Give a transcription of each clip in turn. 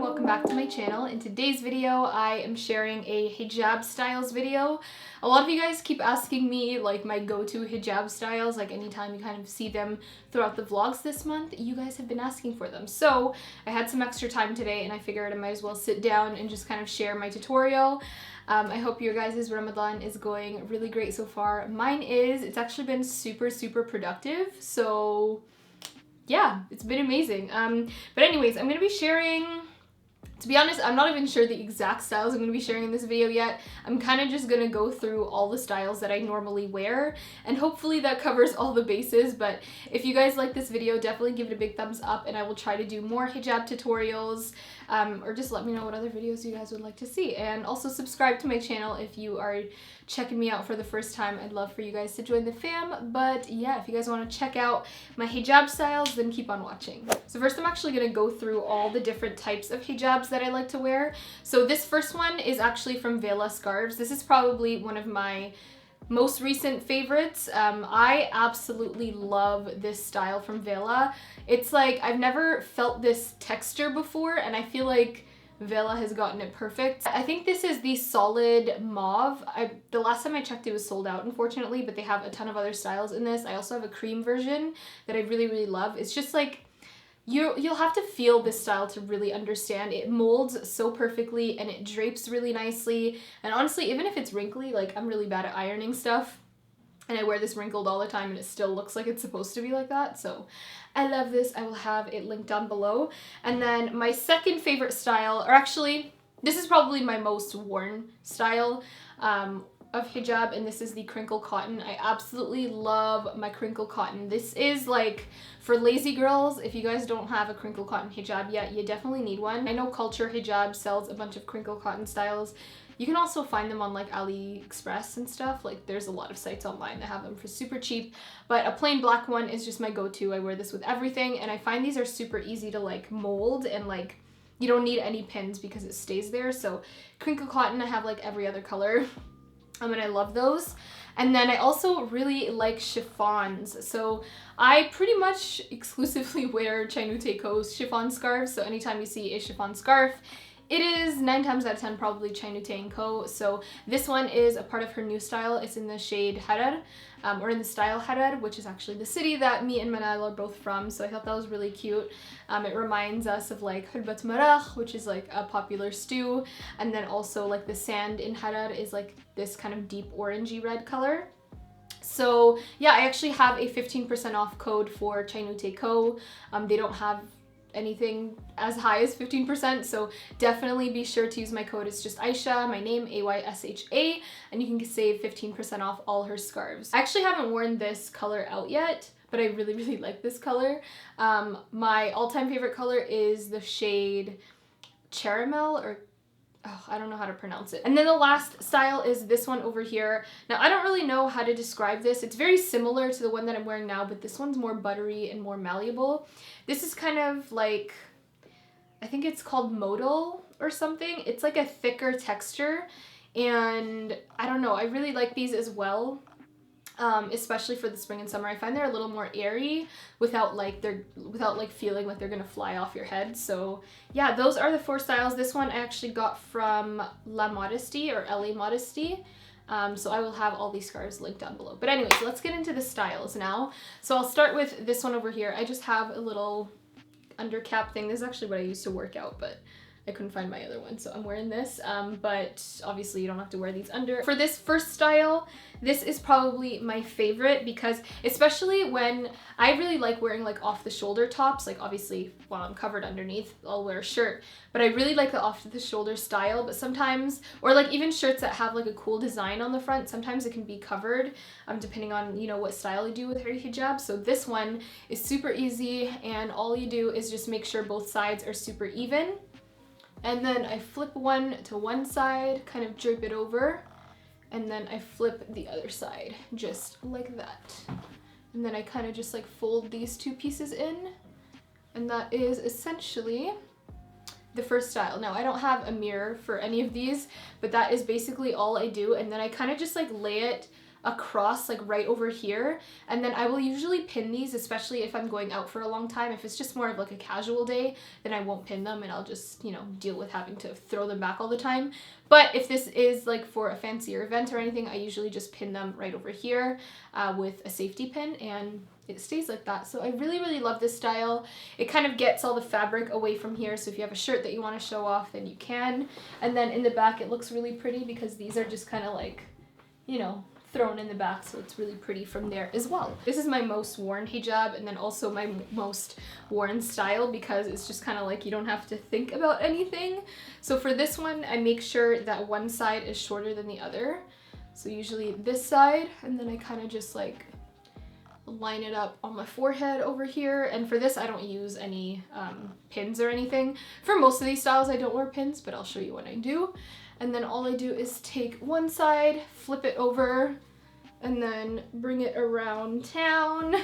welcome back to my channel. In today's video, I am sharing a hijab styles video. A lot of you guys keep asking me like my go-to hijab styles, like anytime you kind of see them throughout the vlogs this month, you guys have been asking for them. So I had some extra time today and I figured I might as well sit down and just kind of share my tutorial. I hope your guys' Ramadan is going really great so far. Mine is. It's actually been super productive, so yeah, it's been amazing. But anyways, I'm gonna be sharing, to be honest, I'm not even sure the exact styles I'm gonna be sharing in this video yet. I'm kind of just gonna go through all the styles that I normally wear, and hopefully that covers all the bases. But if you guys like this video, definitely give it a big thumbs up, and I will try to do more hijab tutorials, or just let me know what other videos you guys would like to see. And also subscribe to my channel if you are checking me out for the first time. I'd love for you guys to join the fam. But yeah, if you guys want to check out my hijab styles, then keep on watching. So first I'm actually going to go through all the different types of hijabs that I like to wear. So this first one is actually from Vela Scarves. This is probably one of my most recent favorites. I absolutely love this style from Vela. It's like I've never felt this texture before, and I feel like Vela has gotten it perfect. I think this is the solid mauve. The last time I checked it was sold out, unfortunately, but they have a ton of other styles in this. I also have a cream version that I really love. It's just like you'll have to feel this style to really understand. It molds so perfectly and it drapes really nicely. And honestly, even if it's wrinkly, like I'm really bad at ironing stuff and I wear this wrinkled all the time and it still looks like it's supposed to be like that. So I love this. I will have it linked down below. And then my second favorite style, or actually this is probably my most worn style of hijab, and this is the crinkle cotton. I absolutely love my crinkle cotton. This is like for lazy girls. If you guys don't have a crinkle cotton hijab yet, you definitely need one. I know Culture Hijab sells a bunch of crinkle cotton styles. You can also find them on like AliExpress and stuff. Like there's a lot of sites online that have them for super cheap, but a plain black one is just my go-to. I wear this with everything, and I find these are super easy to like mold, and like you don't need any pins because it stays there. So crinkle cotton, I have like every other color. And I love those. And then I also really like chiffons. So I pretty much exclusively wear Chianute Co's chiffon scarves. So anytime you see a chiffon scarf, it is 9 times out of 10 probably Chianute & Co. So this one is a part of her new style. It's in the shade Harar, or in the style Harar, which is actually the city that me and Manal are both from. So I thought that was really cute. It reminds us of like Hulbat Maraq, which is like a popular stew. And then also like the sand in Harar is like this kind of deep orangey red color. So yeah, I actually have a 15% off code for Chianute Co. They don't have anything as high as 15%, so definitely be sure to use my code. It's just Aysha, my name, AYSHA, and you can save 15% off all her scarves. I actually haven't worn this color out yet, but I really like this color. My all-time favorite color is the shade Caramel, or I don't know how to pronounce it. And then the last style is this one over here. Now, I don't really know how to describe this. It's very similar to the one that I'm wearing now, but this one's more buttery and more malleable. This is kind of like, I think it's called modal or something. It's like a thicker texture, and I don't know, I really like these as well. Especially for the spring and summer. I find they're a little more airy without like feeling like they're gonna fly off your head. So yeah, those are the 4 styles. This one I actually got from La Modesty, or LA Modesty. So I will have all these scarves linked down below. But anyways, let's get into the styles now. So I'll start with this one over here. I just have a little under cap thing. This is actually what I used to work out, but I couldn't find my other one, so I'm wearing this, but obviously you don't have to wear these under. For this first style, this is probably my favorite because especially when I really like wearing like off the shoulder tops, like obviously while I'm covered underneath, I'll wear a shirt, but I really like the off the shoulder style. But sometimes, or like even shirts that have like a cool design on the front, sometimes it can be covered, depending on, you know, what style you do with your hijab. So this one is super easy, and all you do is just make sure both sides are super even. And then I flip one to one side, kind of drape it over, and then I flip the other side, just like that. And then I kind of just like fold these 2 pieces in, and that is essentially the first style. Now, I don't have a mirror for any of these, but that is basically all I do, and then I kind of just like lay it across, like right over here, and then I will usually pin these, especially if I'm going out for a long time. If it's just more of like a casual day, then I won't pin them and I'll just, you know, deal with having to throw them back all the time. But if this is like for a fancier event or anything, I usually just pin them right over here with a safety pin, and it stays like that. So I really, really love this style. It kind of gets all the fabric away from here, so if you have a shirt that you want to show off, then you can. And then in the back it looks really pretty because these are just kind of like, you know, thrown in the back, so it's really pretty from there as well. This is my most worn hijab, and then also my most worn style because it's just kind of like you don't have to think about anything. So for this one, I make sure that one side is shorter than the other. So usually this side, and then I kind of just like line it up on my forehead over here. And for this, I don't use any pins or anything. For most of these styles, I don't wear pins, but I'll show you when I do. And then all I do is take one side, flip it over, and then bring it around town,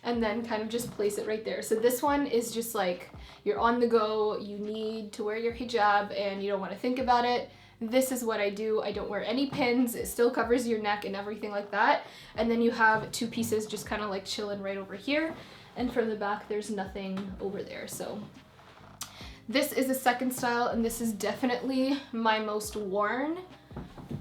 and then kind of just place it right there. So this one is just like, you're on the go, you need to wear your hijab, and you don't want to think about it. This is what I do. I don't wear any pins. It still covers your neck and everything like that. And then you have two pieces just kind of like chilling right over here. And from the back, there's nothing over there. So this is the second style, and this is definitely my most worn.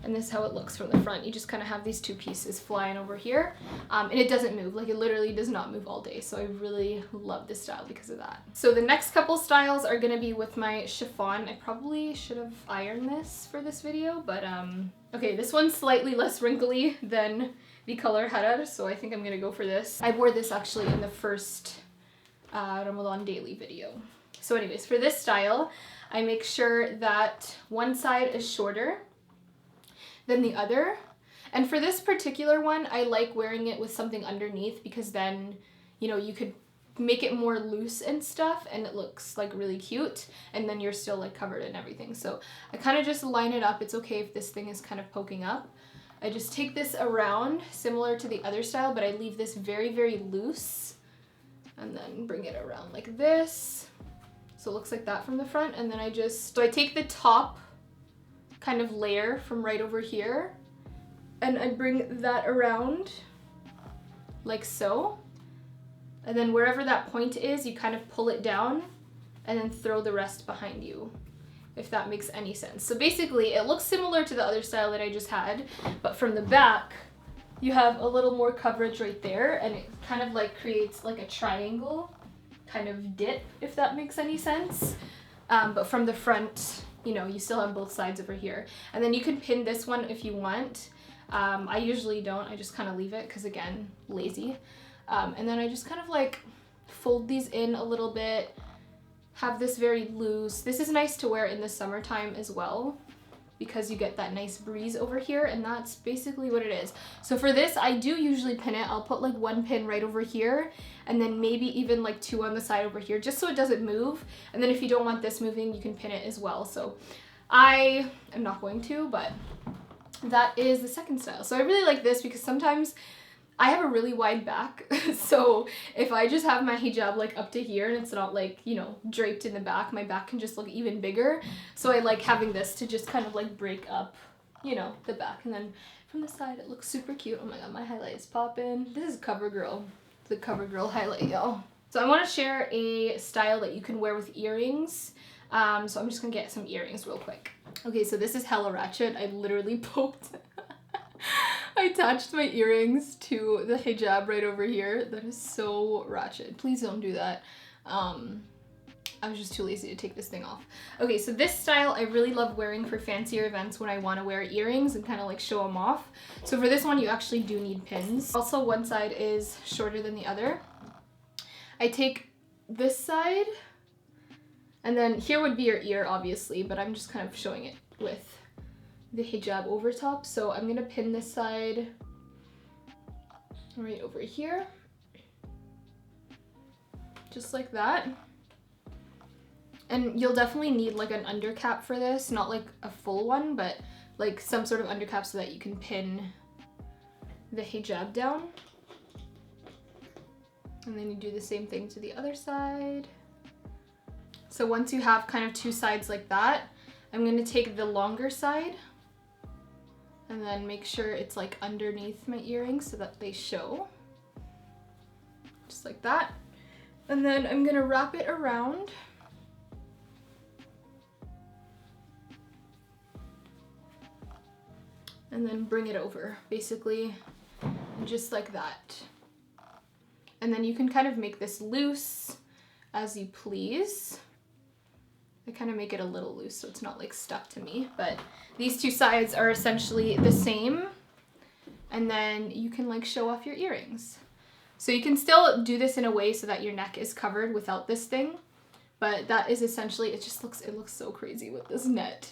And this is how it looks from the front. You just kind of have these two pieces flying over here, and it doesn't move. Like, it literally does not move all day. So I really love this style because of that. So the next couple styles are gonna be with my chiffon. I probably should have ironed this for this video, but okay, this one's slightly less wrinkly than the color Harari, so I think I'm gonna go for this. I wore this actually in the first Ramadan daily video. So anyways, for this style, I make sure that one side is shorter than the other. And for this particular one, I like wearing it with something underneath because then, you know, you could make it more loose and stuff and it looks like really cute, and then you're still like covered and everything. So I kind of just line it up. It's okay if this thing is kind of poking up. I just take this around similar to the other style, but I leave this very, very loose and then bring it around like this. So it looks like that from the front, and then I take the top kind of layer from right over here and I bring that around like so. And then wherever that point is, you kind of pull it down and then throw the rest behind you, if that makes any sense. So basically it looks similar to the other style that I just had, but from the back, you have a little more coverage right there, and it kind of like creates like a triangle kind of dip, if that makes any sense. But from the front, you know, you still have both sides over here. And then you can pin this one if you want. I usually don't, I just kind of leave it because, again, lazy. And then I just kind of like fold these in a little bit, have this very loose. This is nice to wear in the summertime as well because you get that nice breeze over here, and that's basically what it is. So for this, I do usually pin it. I'll put like one pin right over here and then maybe even like two on the side over here just so it doesn't move. And then if you don't want this moving, you can pin it as well. So I am not going to, but that is the second style. So I really like this because sometimes I have a really wide back, so if I just have my hijab like up to here and it's not like, you know, draped in the back, my back can just look even bigger. So I like having this to just kind of like break up, you know, the back. And then from the side, it looks super cute. Oh my god, my highlight is popping. This is CoverGirl, the CoverGirl highlight, y'all. So I want to share a style that you can wear with earrings. So I'm just gonna get some earrings real quick. Okay, so this is hella ratchet. I literally poked I attached my earrings to the hijab right over here. That is so ratchet. Please don't do that. I was just too lazy to take this thing off. Okay, so this style I really love wearing for fancier events when I want to wear earrings and kind of like show them off. So for this one, you actually do need pins. Also, one side is shorter than the other. I take this side, and then here would be your ear, obviously, but I'm just kind of showing it with the hijab over top. So I'm gonna pin this side right over here, just like that. And you'll definitely need like an undercap for this, not like a full one, but like some sort of undercap so that you can pin the hijab down. And then you do the same thing to the other side. So once you have kind of two sides like that, I'm gonna take the longer side and then make sure it's like underneath my earrings so that they show. Just like that. And then I'm gonna wrap it around. And then bring it over, basically, just like that. And then you can kind of make this loose as you please. I kind of make it a little loose so it's not like stuck to me, but these two sides are essentially the same. And then you can like show off your earrings. So you can still do this in a way so that your neck is covered without this thing, but that is essentially, it looks so crazy with this net.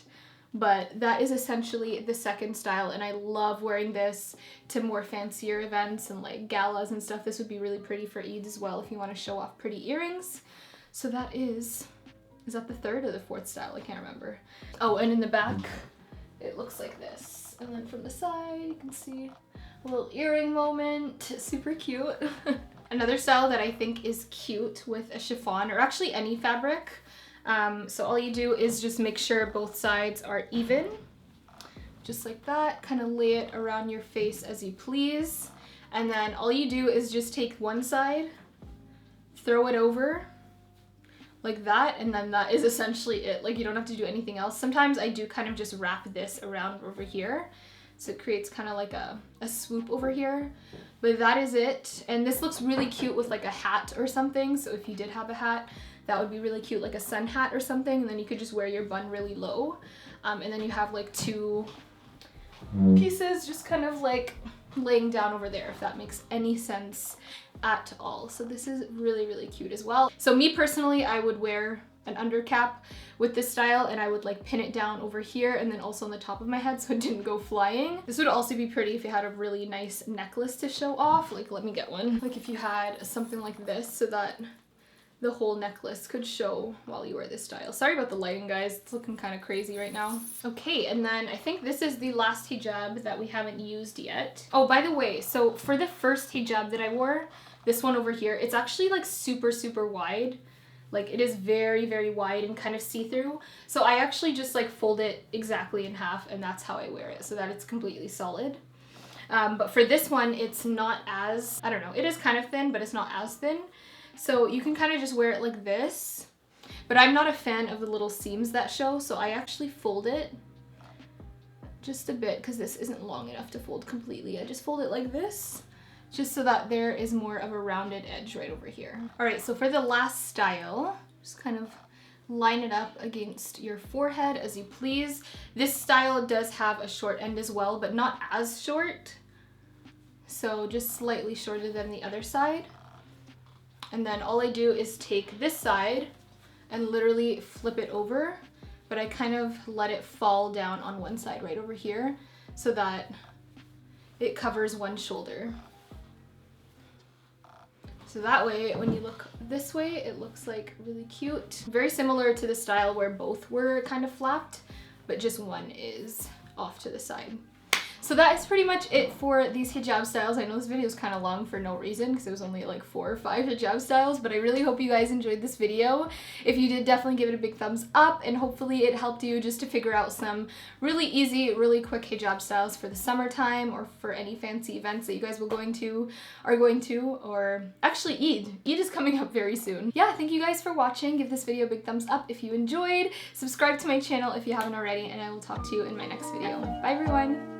But that is essentially the second style, and I love wearing this to more fancier events and like galas and stuff. This would be really pretty for Eid as well if you want to show off pretty earrings. So that is that the third or the fourth style? I can't remember. Oh, and in the back, it looks like this. And then from the side, you can see a little earring moment, super cute. Another style that I think is cute with a chiffon, or actually any fabric. So all you do is just make sure both sides are even, just like that. Kind of lay it around your face as you please. And then all you do is just take one side, throw it over like that, and then that is essentially it. Like, you don't have to do anything else. Sometimes I do kind of just wrap this around over here, so it creates kind of like a swoop over here. But that is it. And this looks really cute with like a hat or something. So if you did have a hat, that would be really cute, like a sun hat or something, and then you could just wear your bun really low. And then you have like two pieces just kind of like laying down over there, if that makes any sense at all. So this is really, really cute as well. So me personally, I would wear an undercap with this style, and I would like pin it down over here and then also on the top of my head so it didn't go flying. This would also be pretty if you had a really nice necklace to show off. Like, let me get one. Like if you had something like this so that the whole necklace could show while you wear this style. Sorry about the lighting, guys. It's looking kind of crazy right now. Okay, and then I think this is the last hijab that we haven't used yet. Oh, by the way, so for the first hijab that I wore, this one over here, it's actually like super, super wide. Like, it is very, very wide and kind of see-through. So I actually just like fold it exactly in half, and that's how I wear it so that it's completely solid. But for this one, it's not as, I don't know, it is kind of thin, but it's not as thin. So you can kind of just wear it like this, but I'm not a fan of the little seams that show, so I actually fold it just a bit because this isn't long enough to fold completely. I just fold it like this, just so that there is more of a rounded edge right over here. All right, so for the last style, just kind of line it up against your forehead as you please. This style does have a short end as well, but not as short. So just slightly shorter than the other side. And then all I do is take this side and literally flip it over, but I kind of let it fall down on one side right over here so that it covers one shoulder. So that way, when you look this way, it looks like really cute. Very similar to the style where both were kind of flapped, but just one is off to the side. So that is pretty much it for these hijab styles. I know this video is kind of long for no reason because it was only like 4 or 5 hijab styles, but I really hope you guys enjoyed this video. If you did, definitely give it a big thumbs up, and hopefully it helped you just to figure out some really easy, really quick hijab styles for the summertime or for any fancy events that you guys are going to, or actually Eid. Eid is coming up very soon. Yeah, thank you guys for watching. Give this video a big thumbs up if you enjoyed. Subscribe to my channel if you haven't already, and I will talk to you in my next video. Bye everyone!